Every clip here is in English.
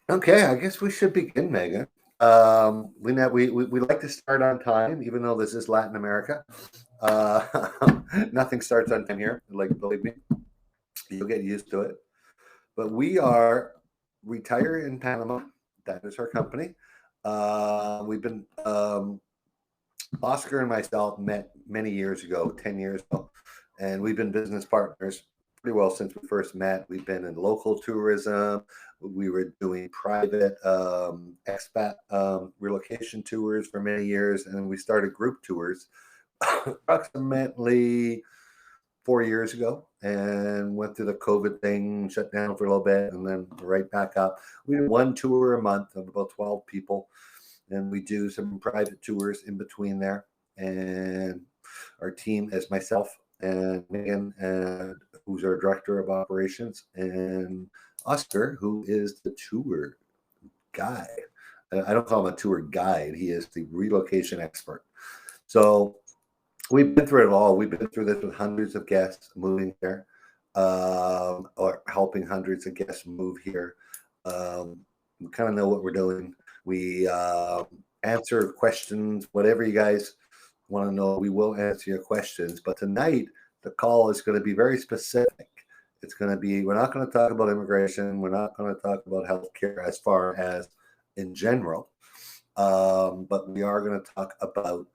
Okay, I guess we should begin, Megan. We like to start on time, even though this is Latin America. Uh, Nothing starts on time here. Like, believe me, you'll get used to it. But we are Retire in Panama. That is our company. We've been Oscar and myself met many years ago, 10 years ago, and we've been business partners pretty well since we first met. We've been in local tourism. We were doing private expat relocation tours for many years, and we started group tours approximately 4 years ago, and went through the COVID thing, shut down for a little bit, and then right back up. We do one tour a month of about 12 people, and we do some private tours in between there. And our team is myself and Megan, and who's our director of operations, and Oscar, who is the tour guy. I don't call him a tour guide. He is the relocation expert. So we've been through it all. We've been through this with hundreds of guests moving here, or helping hundreds of guests move here. We kind of know what we're doing. We answer questions, whatever you guys want to know. We will answer your questions. But tonight, the call is going to be very specific. It's going to be, we're not going to talk about immigration. We're not going to talk about healthcare as far as in general. But we are going to talk about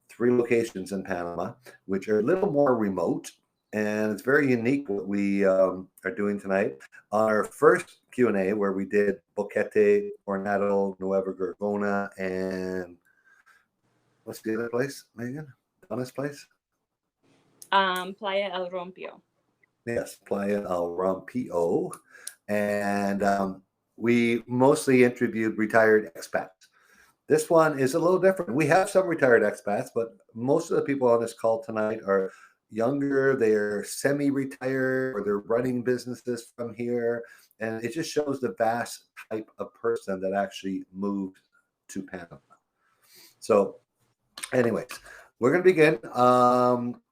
3 locations in Panama, which are a little more remote, and it's very unique what we are doing tonight. On our first Q&A, where we did Boquete, Coronado, Nueva Gorgona, and what's the other place, Megan? Donna's place? Playa El Rompio. Yes, Playa El Rompio. And we mostly interviewed retired expats. This one is a little different. We have some retired expats, but most of the people on this call tonight are younger, they're semi-retired, or they're running businesses from here. And it just shows the vast type of person that actually moved to Panama. So, anyways, we're going to begin.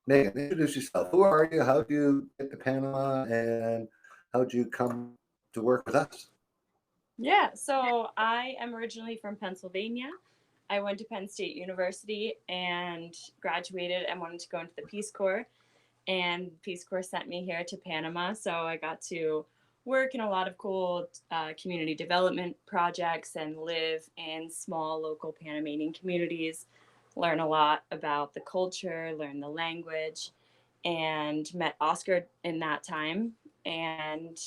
Megan, introduce yourself. Who are you? How do you get to Panama? And how did you come to work with us? Yeah, so I am originally from Pennsylvania. I went to Penn State University and graduated and wanted to go into the Peace Corps. And Peace Corps sent me here to Panama. So I got to work in a lot of cool community development projects and live in small local Panamanian communities, learn a lot about the culture, learn the language, and met Oscar in that time. And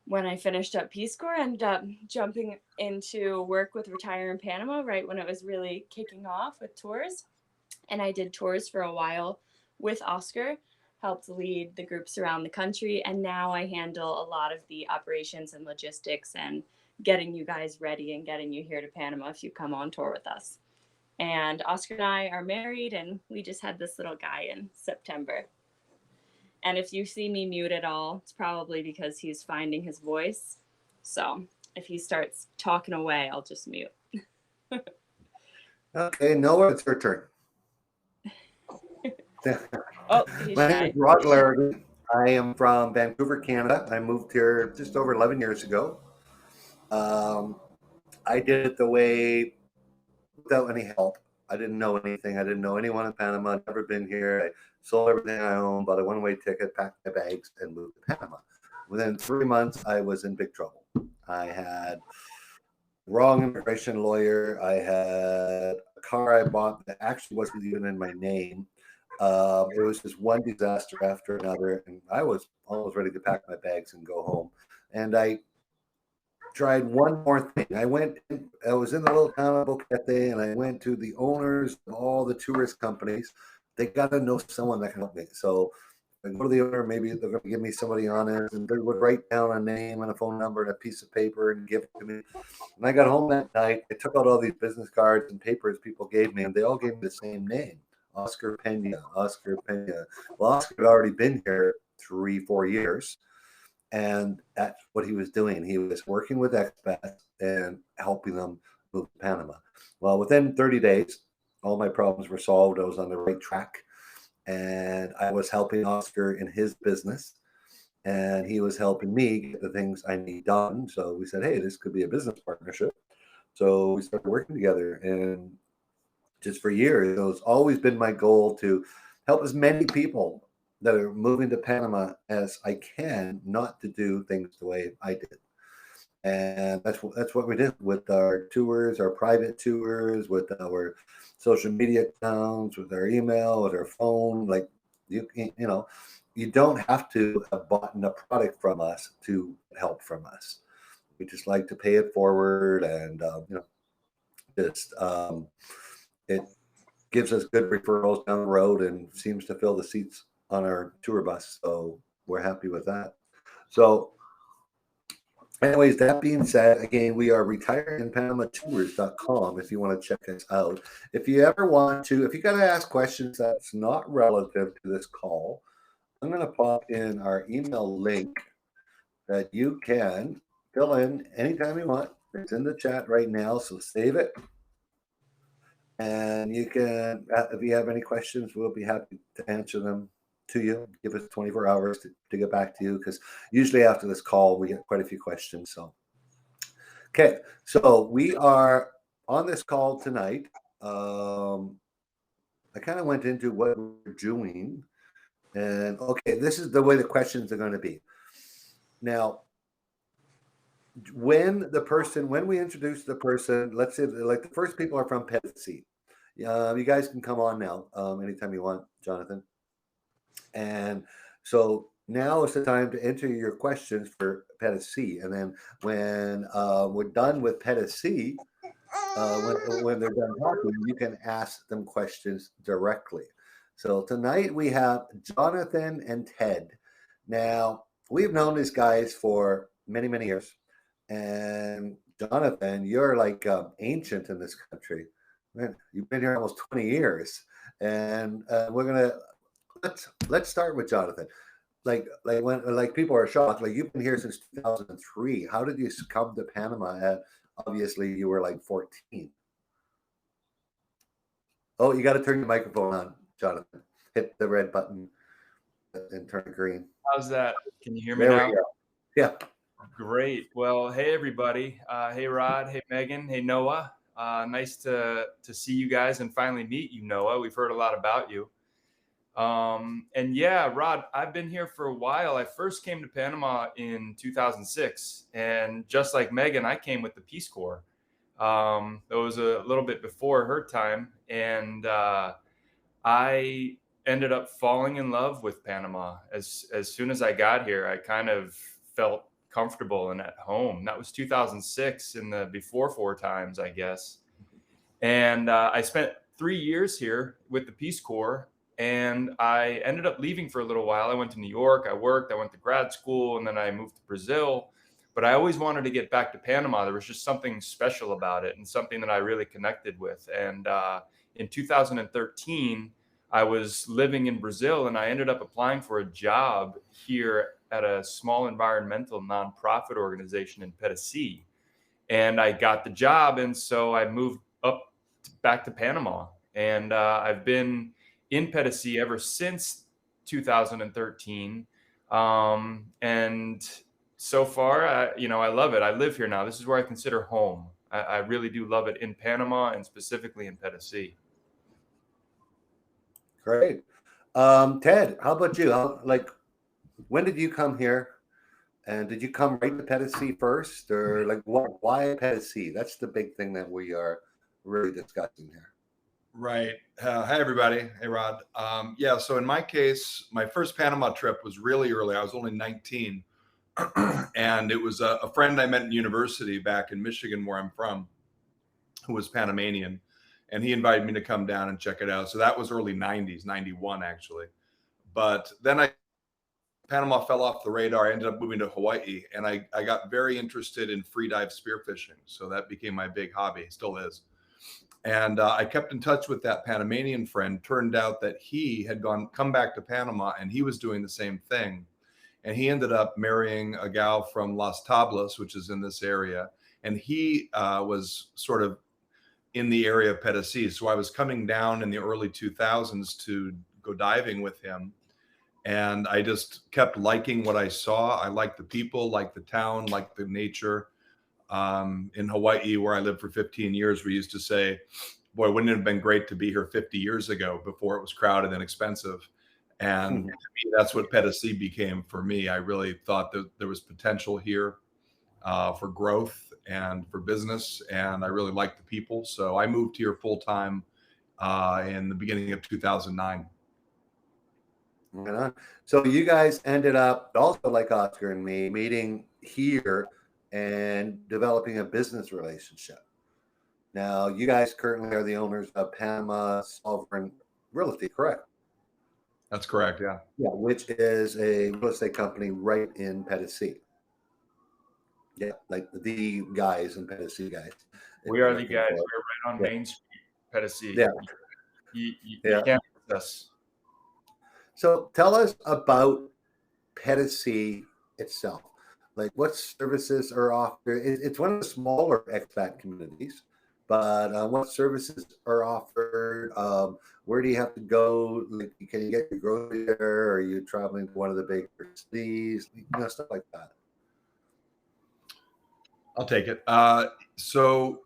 when I finished up Peace Corps, I ended up jumping into work with Retire in Panama right when it was really kicking off with tours. And I did tours for a while with Oscar, helped lead the groups around the country. And now I handle a lot of the operations and logistics and getting you guys ready and getting you here to Panama if you come on tour with us. And Oscar and I are married, and we just had this little guy in September. And if you see me mute at all, it's probably because he's finding his voice. So if he starts talking away, I'll just mute. Okay, Noah, it's your turn. Oh, he's My name is shy. Rod Larrity. I am from Vancouver, Canada. I moved here just over 11 years ago. Um, I did it the way without any help. I didn't know anything. I didn't know anyone in Panama. I'd never been here. I sold everything I owned, bought a one-way ticket, packed my bags, and moved to Panama. Within 3 months, I was in big trouble. I had wrong immigration lawyer. I had a car I bought that actually wasn't even in my name. It was just one disaster after another, and I was almost ready to pack my bags and go home. And I tried one more thing. I was in the little town of Boquete, and I went to the owners of all the tourist companies. They got to know someone that can help me. So I go to the owner, maybe they're going to give me somebody honest, and they would write down a name and a phone number and a piece of paper and give it to me. When I got home that night, I took out all these business cards and papers people gave me, and they all gave me the same name, Oscar Pena, Oscar Pena. Well, Oscar had already been here 3, 4 years, and that's what he was doing. He was working with expats and helping them move to Panama. Well, within 30 days, all my problems were solved. I was on the right track, and I was helping Oscar in his business. and he was helping me get the things I need done. So we said, hey, this could be a business partnership. So we started working together, and just for years, it's always been my goal to help as many people that are moving to Panama as I can, not to do things the way I did. And that's what we did with our tours, our private tours, with our social media accounts, with our email, with our phone. Like you know, you don't have to have bought a product from us to help from us. We just like to pay it forward, and just it gives us good referrals down the road and seems to fill the seats on our tour bus. So we're happy with that. So anyways, that being said, again, we are retiredinpanamatours.com if you want to check us out. If you ever want to, if you got to ask questions that's not relative to this call, I'm going to pop in our email link that you can fill in anytime you want. It's in the chat right now, so save it. And you can, if you have any questions, we'll be happy to answer them to you. Give us 24 hours to get back to you, because usually after this call, we get quite a few questions. So, okay, so we are on this call tonight. I kind of went into what we're doing, and okay, this is the way the questions are going to be. Now, when we introduce the person, let's say like the first people are from Pedasí. You guys can come on now anytime you want, Jonathan. And so now is the time to enter your questions for Pedasí. And then when we're done with Pedasí, when they're done talking, you can ask them questions directly. So tonight we have Jonathan and Ted. Now, we've known these guys for many, many years. And Jonathan, you're like ancient in this country. Man, you've been here almost 20 years. And let's start with Jonathan. When people are shocked, like you've been here since 2003. How did you come to Panama at, obviously you were like 14? Oh, you got to turn your microphone on, Jonathan. Hit the red button and turn it green. How's that? Can you hear me There now? we go. Yeah. Great. Well, hey everybody. Hey Rod. Hey Megan. Hey Noah. Nice to see you guys and finally meet you, Noah. We've heard a lot about you. And yeah, Rod, I've been here for a while. I first came to Panama in 2006, and just like Megan, I came with the Peace Corps. It was a little bit before her time, and I ended up falling in love with Panama. As soon as I got here, I kind of felt comfortable and at home. That was 2006, in the before 4 times, I guess. And I spent 3 years here with the Peace Corps, and I ended up leaving for a little while. I went to New York, I worked, I went to grad school, and then I moved to Brazil. But I always wanted to get back to Panama. There was just something special about it and something that I really connected with. And in 2013, I was living in Brazil, and I ended up applying for a job here at a small environmental nonprofit organization in Pedasí. And I got the job, and so I moved back to Panama. And I've been in Pedasí ever since 2013. And so far, I love it. I live here now. This is where I consider home. I really do love it in Panama, and specifically in Pedasí. Great. Ted, how about you? When did you come here? And did you come right to Pedasí first, or like why Pedasí? That's the big thing that we are really discussing here. Right. Hi, everybody. Hey, Rod. Yeah, so in my case, my first Panama trip was really early. I was only 19. And it was a friend I met in university back in Michigan, where I'm from, who was Panamanian. And he invited me to come down and check it out. So that was early 90s, 91, actually. But then Panama fell off the radar. I ended up moving to Hawaii, and I got very interested in free dive spearfishing. So that became my big hobby, still is. And I kept in touch with that Panamanian friend. Turned out that he had come back to Panama, and he was doing the same thing. And he ended up marrying a gal from Las Tablas, which is in this area. And he was sort of in the area of Pedasí. So I was coming down in the early 2000s to go diving with him. And I just kept liking what I saw. I liked the people, liked the town, liked the nature. In Hawaii, where I lived for 15 years, we used to say, boy, wouldn't it have been great to be here 50 years ago before it was crowded and expensive? And to me, that's what Pedasí became for me. I really thought that there was potential here for growth and for business, and I really liked the people. So I moved here full time in the beginning of 2009. Right on. So you guys ended up also, like Oscar and me, meeting here and developing a business relationship. Now, you guys currently are the owners of Panama Sovereign Realty, correct? That's correct. Yeah. Yeah, which is a real estate company right in Pedasí. Yeah, like the guys in Pedasí, guys. We are the guys. We're right on Main Street, Pedasí. Yeah. You can't miss us. So tell us about Pedasí itself. Like, what services are offered? It's one of the smaller expat communities, but what services are offered? Where do you have to go? Like, can you get your groceries there? Or are you traveling to one of the big cities? Stuff like that. I'll take it. So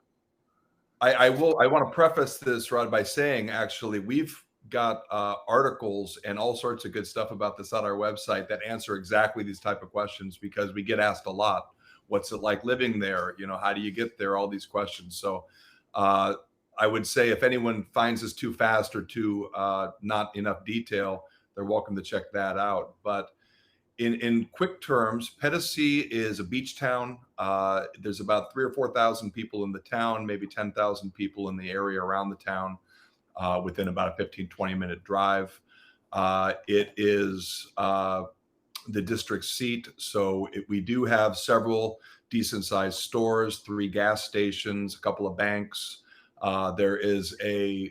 I want to preface this, Rod, by saying actually we've got articles and all sorts of good stuff about this on our website that answer exactly these type of questions, because we get asked a lot. What's it like living there? How do you get there? All these questions. So I would say if anyone finds this too fast or too not enough detail, they're welcome to check that out. But in quick terms, Pedasí is a beach town. There's about 3,000 or 4,000 people in the town, maybe 10,000 people in the area around the town. Within about a 15-20 minute drive. It is the district seat. So we do have several decent sized stores, 3 gas stations, a couple of banks. There is a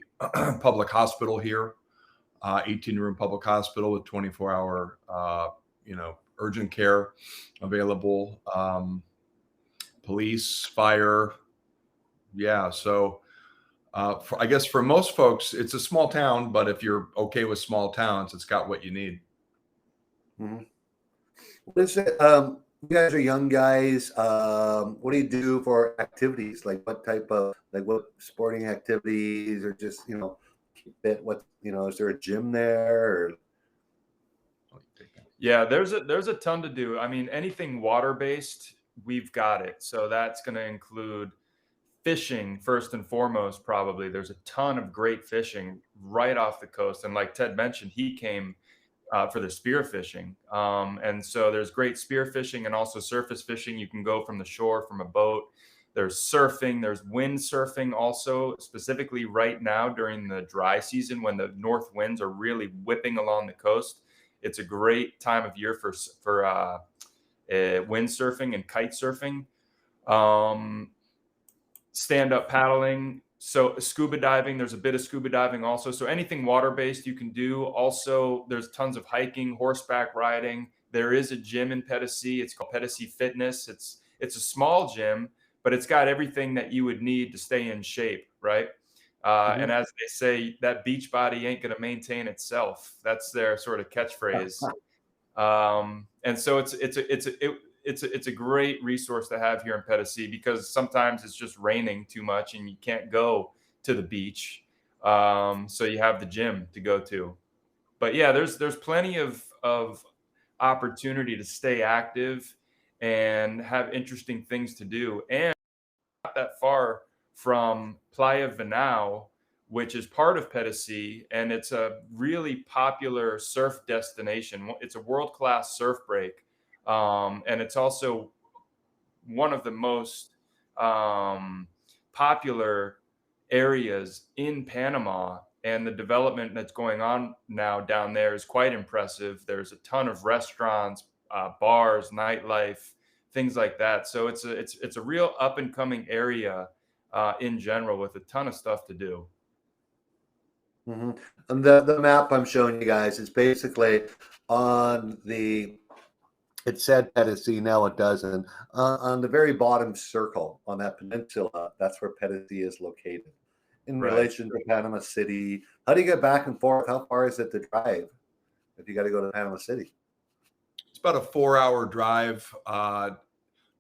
public hospital here, 18-room public hospital with 24-hour, urgent care available. Police, fire. Yeah. So I guess for most folks, it's a small town, but if you're okay with small towns, it's got what you need. Mm-hmm. What is it? You guys are young guys. What do you do for activities? Like, what type of, what sporting activities, or just, keep fit? What, is there a gym there? Or... Yeah, there's a ton to do. I mean, anything water-based, we've got it. So that's going to include fishing first and foremost. Probably there's a ton of great fishing right off the coast, and like Ted mentioned, he came for the spear fishing, and so there's great spear fishing and also surface fishing. You can go from the shore from a boat. There's surfing, there's windsurfing also, specifically right now during the dry season when the north winds are really whipping along the coast. It's a great time of year for windsurfing and kite surfing. Stand-up paddling, so scuba diving, there's a bit of scuba diving also. So anything water-based you can do. Also, there's tons of hiking, horseback riding. There is a gym in Pedasí. It's called Pedasí Fitness. It's a small gym, but it's got everything that you would need to stay in shape, right? And as they say, that beach body ain't going to maintain itself. That's their sort of catchphrase. And so it's a great resource to have here in Pedasí, because sometimes it's just raining too much and you can't go to the beach. So you have the gym to go to. But yeah, there's plenty of opportunity to stay active and have interesting things to do. And not that far from Playa Vinao, which is part of Pedasí, and it's a really popular surf destination. It's a world-class surf break. And it's also one of the most popular areas in Panama, and the development that's going on now down there is quite impressive. There's a ton of restaurants, bars, nightlife, things like that. So it's a real up and coming area in general, with a ton of stuff to do. Mm-hmm. And the map I'm showing you guys is basically on the. It said Pedasí, now it doesn't. On the very bottom circle on that peninsula, that's where Pedasí is located in relation to Panama City. How do you get back and forth? How far is it to drive if you got to go to Panama City? It's about a 4-hour drive,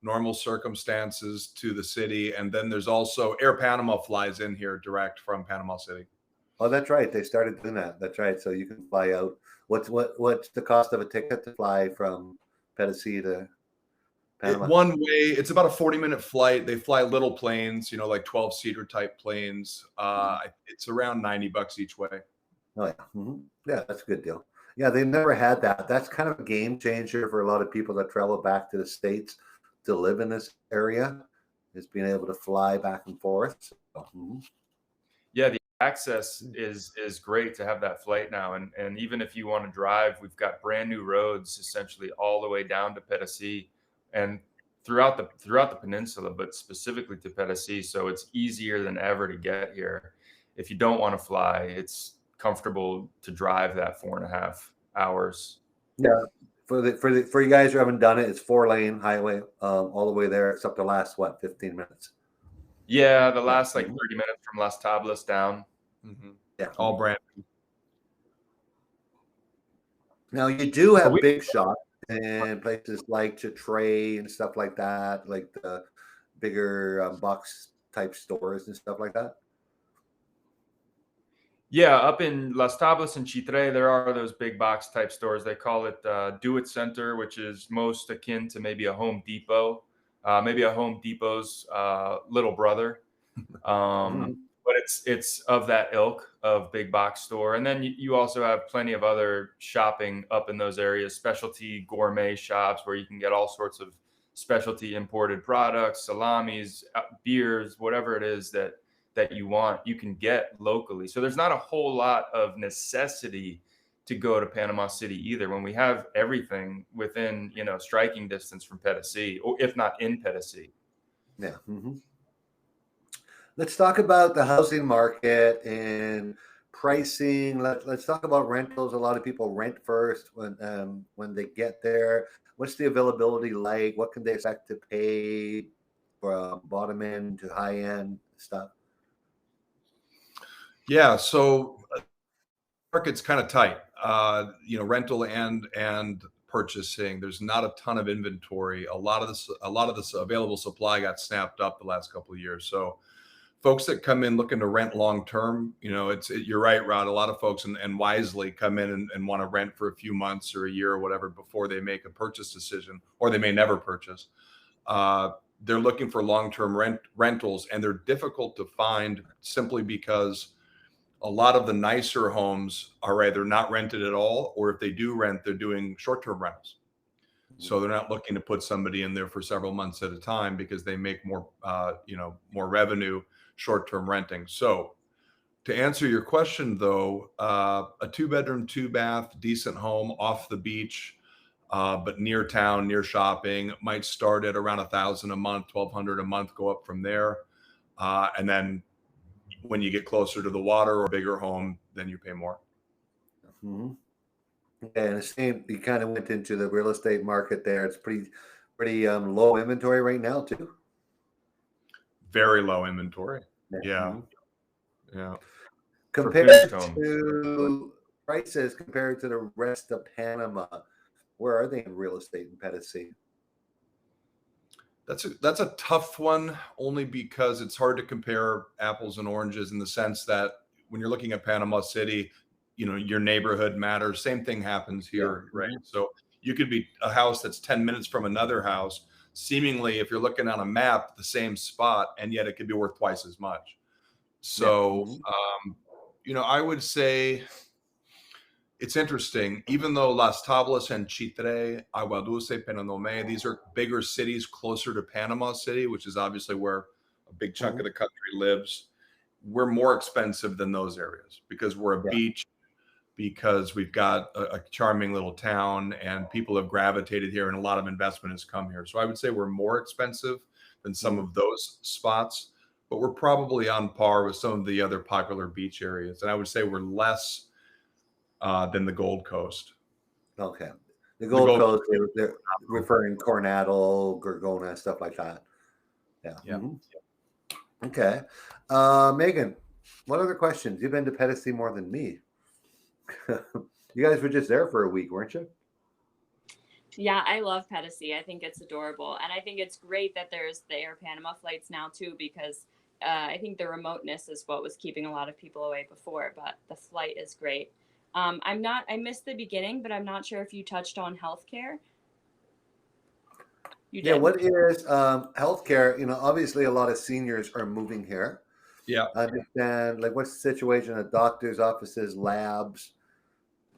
normal circumstances, to the city. And then there's also Air Panama flies in here direct from Panama City. Oh, that's right. They started doing that. That's right. So you can fly out. What's the cost of a ticket to fly from Pedasi to Panama? One way, it's about a 40-minute flight. They fly little planes, like 12-seater type planes. It's around $90 each way. Oh yeah, yeah, that's a good deal. Yeah, they never had that. That's kind of a game changer for a lot of people that travel back to the States to live in this area, is being able to fly back and forth. So, Yeah, the access is great to have that flight now. And even if you want to drive, we've got brand new roads essentially all the way down to Pedasí and throughout the peninsula, but specifically to Pedasí. So it's easier than ever to get here. If you don't want to fly, it's comfortable to drive that 4.5 hours. Yeah. For you guys who haven't done it, it's 4-lane highway all the way there, except the last 15 minutes. Yeah, the last 30 minutes from Las Tablas down. Yeah, all brand new. Now you do have big shops and places like Chitre and stuff like that, like the bigger box type stores and stuff like that. Yeah, up in Las Tablas and Chitre, there are those big box type stores. They call it Do It Center, which is most akin to maybe a Home Depot, maybe a Home Depot's little brother. But it's of that ilk of big box store. And then you also have plenty of other shopping up in those areas, specialty gourmet shops where you can get all sorts of specialty imported products, salamis, beers, whatever it is that you want, you can get locally. So there's not a whole lot of necessity to go to Panama City either, when we have everything within, striking distance from Pedasí, or if not in Pedasí. Yeah. Let's talk about the housing market and pricing. Let's talk about rentals. A lot of people rent first when they get there. What's the availability like? What can they expect to pay from bottom end to high end stuff? Yeah, so market's kind of tight. Rental and purchasing. There's not a ton of inventory. A lot of this available supply got snapped up the last couple of years. So folks that come in looking to rent long term, you're right, Rod. A lot of folks and wisely come in and want to rent for a few months or a year or whatever before they make a purchase decision, or they may never purchase. They're looking for long-term rentals, and they're difficult to find simply because a lot of the nicer homes are either not rented at all, or if they do rent, they're doing short-term rentals. So they're not looking to put somebody in there for several months at a time because they make more revenue short-term renting. So to answer your question though, a 2-bedroom, 2-bath, decent home off the beach, but near town, near shopping, might start at around $1,000 a month, $1,200 a month, go up from there. And then when you get closer to the water or a bigger home, then you pay more. Okay, and the same, you kind of went into the real estate market there. It's pretty low inventory right now too. Very low inventory. Yeah. Compared to prices, compared to the rest of Panama, where are they in real estate in Pedasí? That's a tough one, only because it's hard to compare apples and oranges, in the sense that when you're looking at Panama City, your neighborhood matters. Same thing happens here, right? So you could be a house that's 10 minutes from another house, seemingly, if you're looking on a map, the same spot, and yet it could be worth twice as much. So, I would say it's interesting. Even though Las Tablas and Chitre, Agua Dulce, Penanome, these are bigger cities closer to Panama City, which is obviously where a big chunk of the country lives, we're more expensive than those areas because we're a beach, because we've got a charming little town, and people have gravitated here, and a lot of investment has come here. So I would say we're more expensive than some of those spots, but we're probably on par with some of the other popular beach areas. And I would say we're less than the Gold Coast. Okay. The Gold Coast, they're referring Coronado, Gorgona, stuff like that. Yeah. Okay. Megan, what other questions? You've been to Pedasí more than me. You guys were just there for a week, weren't you? Yeah, I love Pedasi. I think it's adorable. And I think it's great that there's the Air Panama flights now too, because I think the remoteness is what was keeping a lot of people away before, but the flight is great. I missed the beginning, but I'm not sure if you touched on healthcare. You Yeah, did. what is healthcare? You know, obviously a lot of seniors are moving here. Yeah. I understand, like, what's the situation at doctors' offices, labs,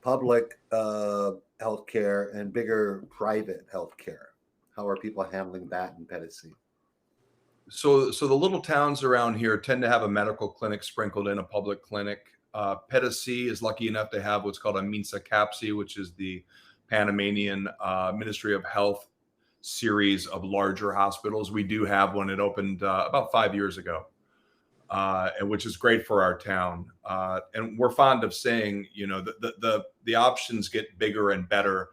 public healthcare, and bigger private healthcare? How are people handling that in Pedasi? So the little towns around here tend to have a medical clinic sprinkled in, a public clinic. Pedasí is lucky enough to have what's called a Minsa Capsi, which is the Panamanian Ministry of Health series of larger hospitals. We do have one. It opened about 5 years ago, and which is great for our town. And we're fond of saying, you know, the options get bigger and better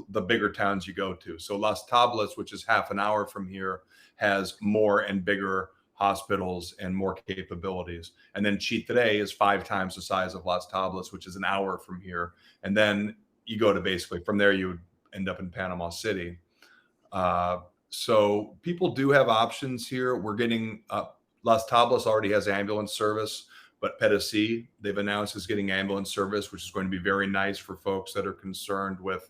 the bigger towns you go to. So Las Tablas, which is half an hour from here, has more and bigger hospitals and more capabilities. And then Chitre is 5 times the size of Las Tablas, which is an hour from here. And then you go to basically from there, you would end up in Panama City. So people do have options here. We're getting Las Tablas already has ambulance service, but Pedasi, they've announced, is getting ambulance service, which is going to be very nice for folks that are concerned with,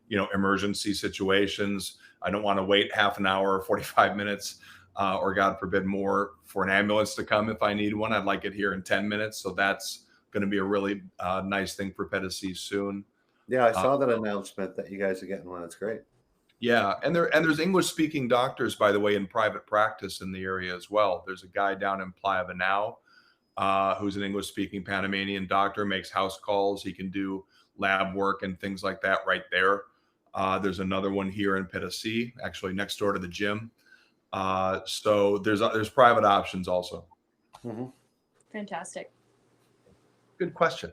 you know, emergency situations. I don't want to wait half an hour or 45 minutes, or God forbid more, for an ambulance to come if I need one. I'd like it here in 10 minutes. So that's going to be a really nice thing for Pedasi soon. Yeah, I saw that announcement that you guys are getting one. That's great. Yeah, and there's English speaking doctors, by the way, in private practice in the area as well. There's a guy down in Playa Banao who's an English speaking Panamanian doctor, makes house calls. He can do lab work and things like that right there. There's another one here in Pedasi, actually next door to the gym. So there's private options also. Mm-hmm. Fantastic. Good question.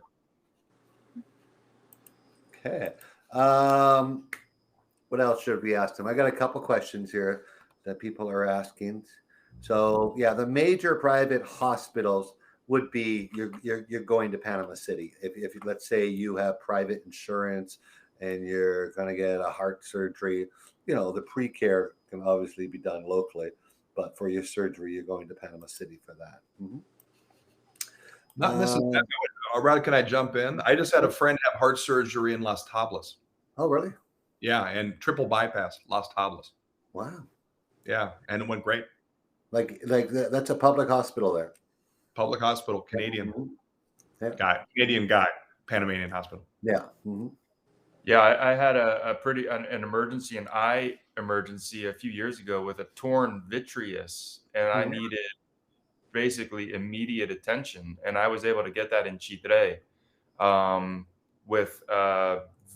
Okay. What else should we ask them? I got a couple questions here that people are asking. So yeah, the major private hospitals would be you're going to Panama City. If let's say you have private insurance and you're going to get a heart surgery, you know, the pre-care can obviously be done locally, but for your surgery, you're going to Panama City for that. Mm-hmm. Not necessarily. Rod, can I jump in? I just had a friend have heart surgery in Las Tablas. Oh, really? Yeah, and triple bypass, Las Tablas. Wow. Yeah, and it went great. Like that's a public hospital there. Public hospital, Canadian Yeah. guy, Canadian guy, Panamanian hospital. Yeah. Mm-hmm. Yeah, I had an emergency, an eye emergency a few years ago with a torn vitreous, and I needed basically immediate attention, and I was able to get that in Chitre with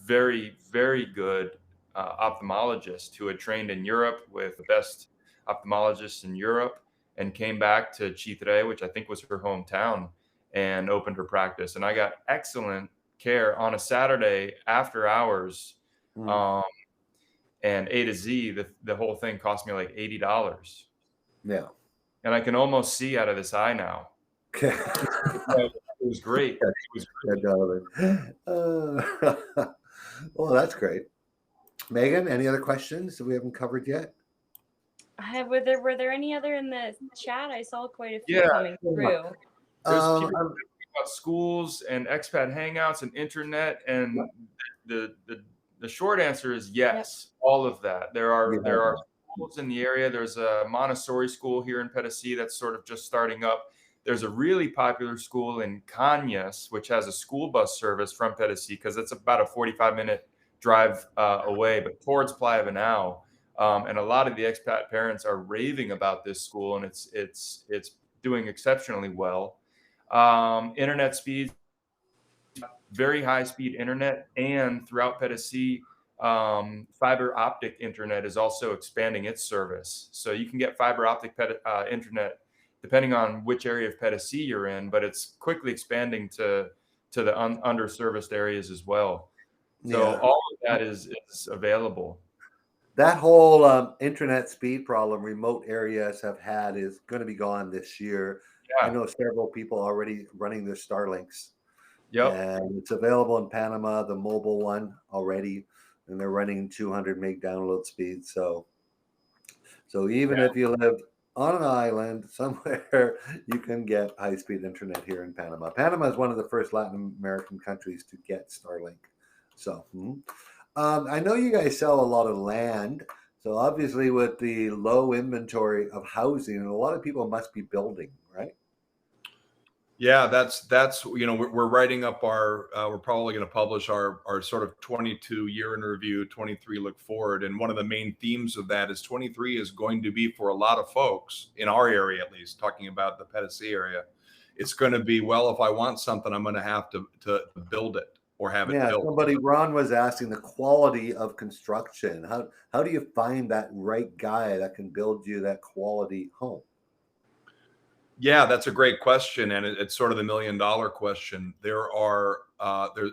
very, very good ophthalmologist who had trained in Europe with the best ophthalmologists in Europe, and came back to Chitre, which I think was her hometown, and opened her practice. And I got excellent care on a Saturday after hours. And A to Z, the whole thing cost me like $80. Yeah. And I can almost see out of this eye now. Okay. It was great. It was great. Well, that's great. Megan, any other questions that we haven't covered yet? Were there any other in the chat? I saw quite a few coming through. There's people about schools and expat hangouts and internet, and the short answer is yes, all of that. There are schools in the area. There's a Montessori school here in Pedasí that's sort of just starting up. There's a really popular school in Cañas, which has a school bus service from Pedasí, because it's about a 45-minute drive away, but towards Playa Banao. And a lot of the expat parents are raving about this school, and it's doing exceptionally well. Internet speeds, very high speed internet, and throughout Pedasí, fiber optic internet is also expanding its service. So you can get fiber optic internet depending on which area of Pedasí you're in, but it's quickly expanding to the underserviced areas as well. So all of that is available. That whole internet speed problem remote areas have had is going to be gone this year. Yeah. I know several people already running their Starlinks. Yep. And it's available in Panama, the mobile one already, and they're running 200 meg download speed. So even if you live on an island somewhere, you can get high-speed internet here in Panama. Panama is one of the first Latin American countries to get Starlink. So I know you guys sell a lot of land. So obviously with the low inventory of housing, a lot of people must be building, right? Yeah, that's we're writing up our we're probably going to publish our sort of 22 year in review, 23 look forward, and one of the main themes of that is 23 is going to be, for a lot of folks in our area, at least talking about the Pedasí area, it's going to be, well, if I want something, I'm going to have to build it or have it built. Ron was asking the quality of construction. How do you find that right guy that can build you that quality home? Yeah, that's a great question, and it's sort of the $1 million question. There are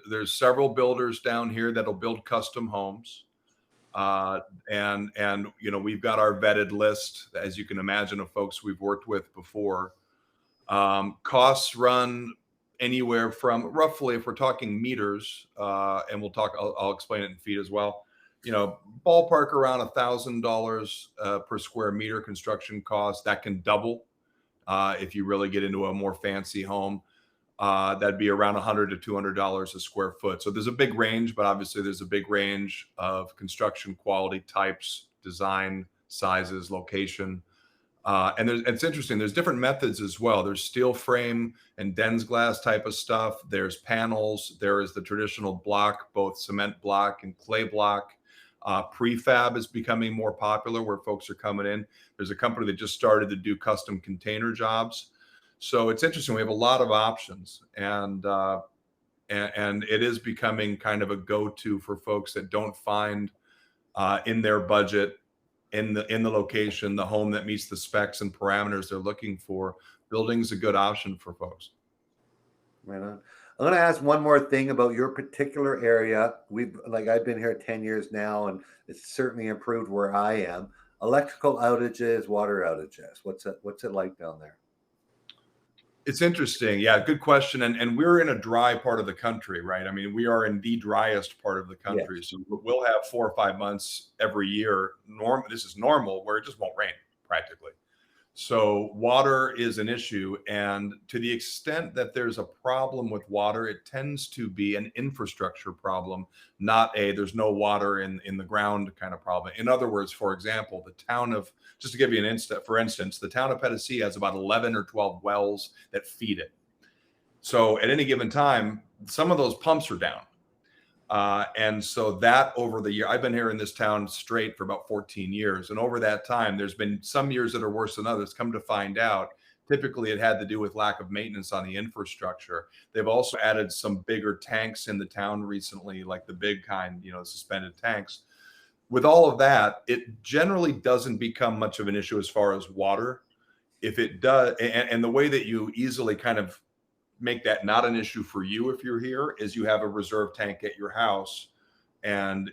there's several builders down here that'll build custom homes, and we've got our vetted list, as you can imagine, of folks we've worked with before. Costs run anywhere from, roughly, if we're talking meters, and I'll explain it in feet as well. Ballpark around $1,000 per square meter construction cost. That can double. If you really get into a more fancy home, that'd be around $100 to $200 a square foot. So there's a big range, but obviously there's a big range of construction quality types, design, sizes, location. And it's interesting. There's different methods as well. There's steel frame and dense glass type of stuff. There's panels. There is the traditional block, both cement block and clay block. Prefab is becoming more popular, where folks are coming in. There's a company that just started to do custom container jobs. So it's interesting. We have a lot of options, and it is becoming kind of a go-to for folks that don't find in their budget, in the location, the home that meets the specs and parameters they're looking for. Building's a good option for folks. Right on. I'm going to ask one more thing about your particular area. I've been here 10 years now, and it's certainly improved where I am. Electrical outages, water outages. What's it like down there? It's interesting. Yeah, good question. And we're in a dry part of the country, right? I mean, we are in the driest part of the country. Yes. So we'll have 4 or 5 months every year. This is normal, where it just won't rain practically. So water is an issue. And to the extent that there's a problem with water, it tends to be an infrastructure problem, not there's no water in the ground kind of problem. In other words, for example, just to give you for instance, the town of Pedasí has about 11 or 12 wells that feed it. So at any given time, some of those pumps are down. And so that, over the year, I've been here in this town straight for about 14 years. And over that time, there's been some years that are worse than others. Come to find out, typically it had to do with lack of maintenance on the infrastructure. They've also added some bigger tanks in the town recently, like the big kind, suspended tanks. With all of that, it generally doesn't become much of an issue as far as water. If it does, and the way that you easily kind of make that not an issue for you if you're here is you have a reserve tank at your house, and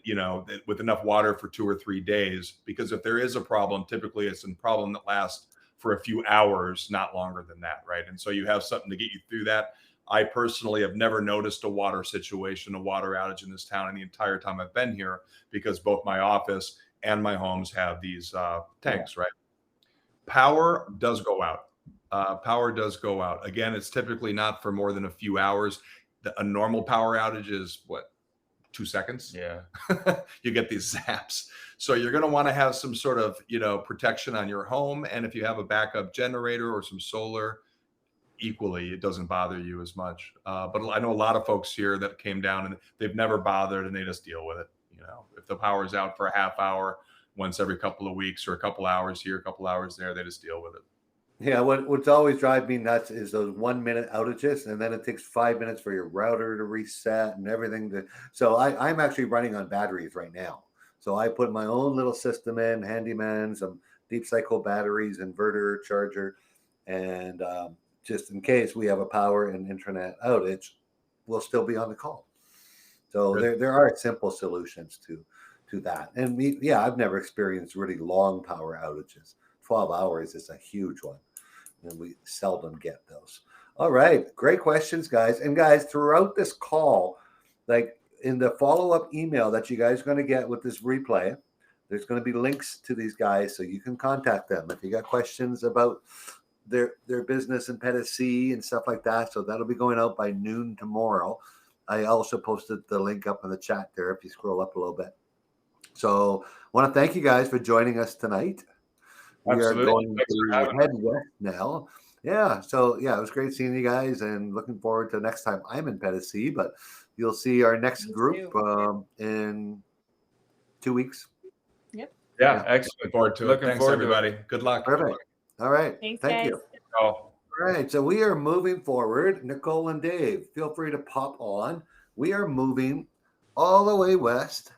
with enough water for 2 or 3 days, because if there is a problem, typically it's a problem that lasts for a few hours, not longer than that, right? And so you have something to get you through that. I personally have never noticed a water outage in this town in the entire time I've been here, because both my office and my homes have these tanks, right? Power does go out. Again, it's typically not for more than a few hours. A normal power outage is 2 seconds? Yeah. You get these zaps. So you're going to want to have some sort of, protection on your home. And if you have a backup generator or some solar, equally, it doesn't bother you as much. But I know a lot of folks here that came down and they've never bothered, and they just deal with it. If the power is out for a half hour once every couple of weeks, or a couple hours here, a couple hours there, they just deal with it. Yeah, what's always driving me nuts is those 1 minute outages, and then it takes 5 minutes for your router to reset and everything. So I'm actually running on batteries right now. So I put my own little system in, handyman, some deep cycle batteries, inverter, charger, and just in case we have a power and internet outage, we'll still be on the call. So there are simple solutions to that. And I've never experienced really long power outages. 12 hours is a huge one, and we seldom get those. All right. Great questions, guys. And guys, throughout this call, like in the follow-up email that you guys are going to get with this replay, there's going to be links to these guys so you can contact them if you got questions about their business in Pedasí and stuff like that. So that'll be going out by noon tomorrow. I also posted the link up in the chat there if you scroll up a little bit. So I want to thank you guys for joining us tonight. We Absolutely. are going Thanks for to having head west now. Yeah. So yeah, it was great seeing you guys and looking forward to next time I'm in Pedasí, but you'll see our next Me group too. in 2 weeks. Yep. Yeah, Yeah. excellent. Looking forward to it. Looking Thanks, forward to it. everybody. Good luck. Perfect. All right. Thanks, Thank guys. you. Oh, All right. So we are moving forward. Nicole and Dave, feel free to pop on. We are moving all the way west.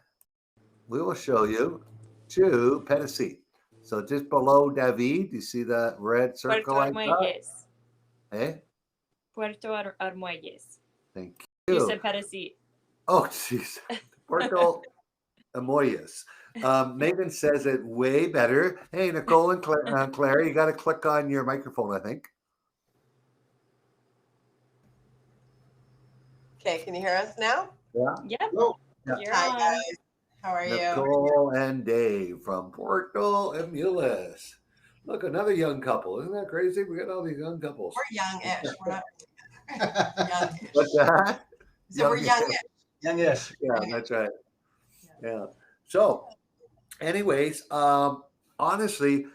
We will show you to Pedasí. So just below David, you see that red circle Puerto like that? Armuelles. Eh? Puerto Armuelles. Thank You you. said Pedasí. Oh, jeez. Puerto Armuelles. Megan says it way better. Hey, Nicole and Claire, you got to click on your microphone, I think. Okay, can you hear us now? Yeah. Yep. Yeah. You're Hi on. guys, how are you? Nicole and Dave from Puerto Armuelles. Look, another young couple. Isn't that crazy? We got all these young couples. We're young-ish. We're not young-ish. What's that? So we're young-ish. Youngish. Yeah, that's right. Yeah. So, anyways, honestly,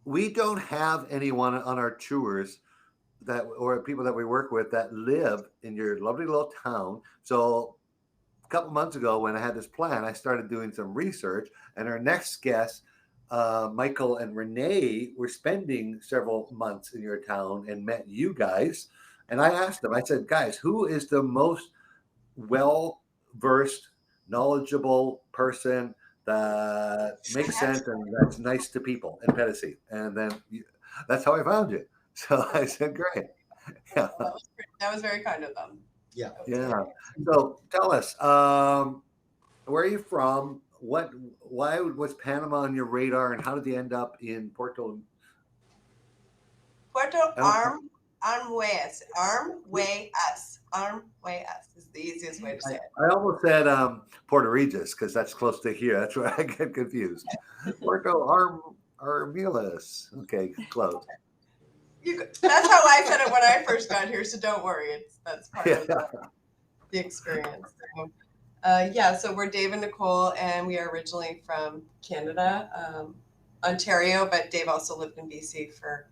we don't have anyone on our tours that or people that we work with that live in your lovely little town. So a couple months ago when I had this plan, I started doing some research, and our next guest, Michael and Renee, were spending several months in your town and met you guys. And I asked them, I said, guys, who is the most well-versed, knowledgeable person that makes sense and that's nice to people in Pedasí? And then that's how I found you. So I said, great. Yeah. That was very kind of them. Yeah. That was very Yeah. kind. So tell us, where are you from? Why was Panama on your radar, and how did you end up in Puerto? Puerto Armuelles. Armuelles is the easiest way to say it. I almost said Puerto Regis because that's close to here. That's where I get confused. Puerto Armuelles. Okay, close. That's how I said it when I first got here, so don't worry. That's part of the experience. So, so we're Dave and Nicole, and we are originally from Canada, Ontario, but Dave also lived in BC for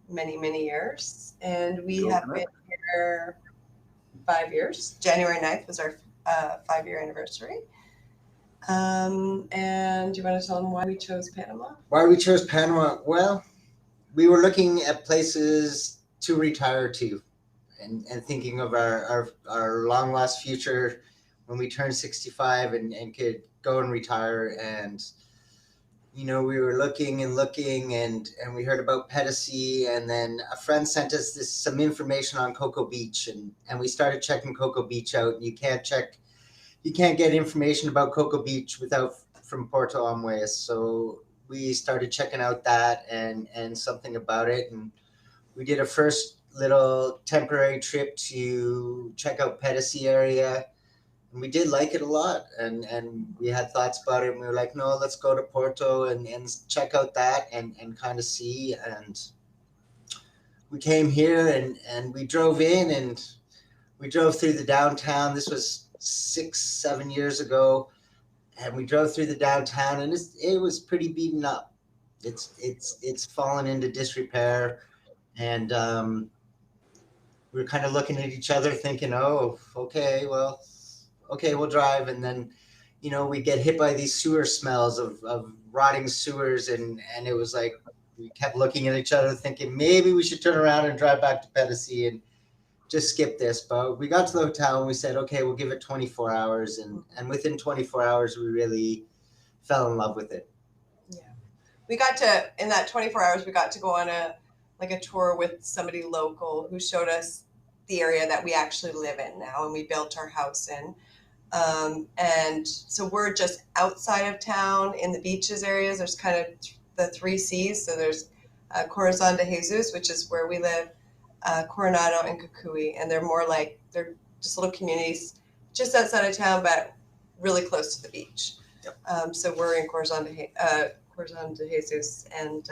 many, many years. And we have been here 5 years. January 9th was our 5-year anniversary. And do you want to tell them why we chose Panama? Why we chose Panama? Well, we were looking at places to retire to and thinking of our long lost future when we turned 65 and could go and retire. And, you know, we were looking and we heard about Pedasí, and then a friend sent us some information on Cocoa Beach, and we started checking Cocoa Beach out. You can't get information about Cocoa Beach from Puerto Armuelles. So we started checking out that and something about it. And we did a first little temporary trip to check out Pedasí area. And we did like it a lot. And we had thoughts about it. And we were like, no, let's go to Porto and check out that and kind of see. And we came here and we drove in and we drove through the downtown. This was 6-7 years ago. And we drove through the downtown, and it was pretty beaten up. It's fallen into disrepair, and we were kind of looking at each other, thinking, "Oh, okay, we'll drive." And then, you know, we get hit by these sewer smells of rotting sewers, and it was like we kept looking at each other, thinking maybe we should turn around and drive back to Pedasí and just skip this. But we got to the hotel and we said, okay, we'll give it 24 hours. And within 24 hours, we really fell in love with it. Yeah. We got to, in that 24 hours, we got to go on a tour with somebody local who showed us the area that we actually live in now and we built our house in. And so we're just outside of town in the beaches areas. There's kind of the 3 C's. So there's Corazon de Jesus, which is where we live. Coronado, and Kukui, and they're more like they're just little communities just outside of town, but really close to the beach. Yep. So we're in Corazon de Jesus, and